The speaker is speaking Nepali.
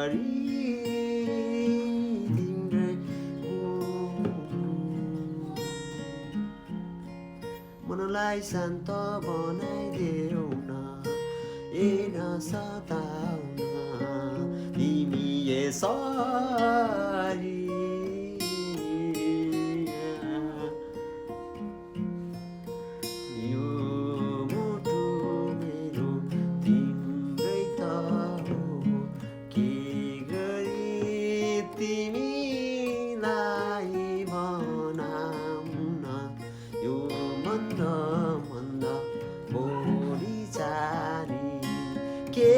गरी तिम्रै मनलाई शान्त बनाइदेऊ न ए नसताउन तिमी यसरी यो मुटु मेरो तिम्रै त हो के गरी तिमीलाई भनाउन यो मन्द मन्द बोली चारी के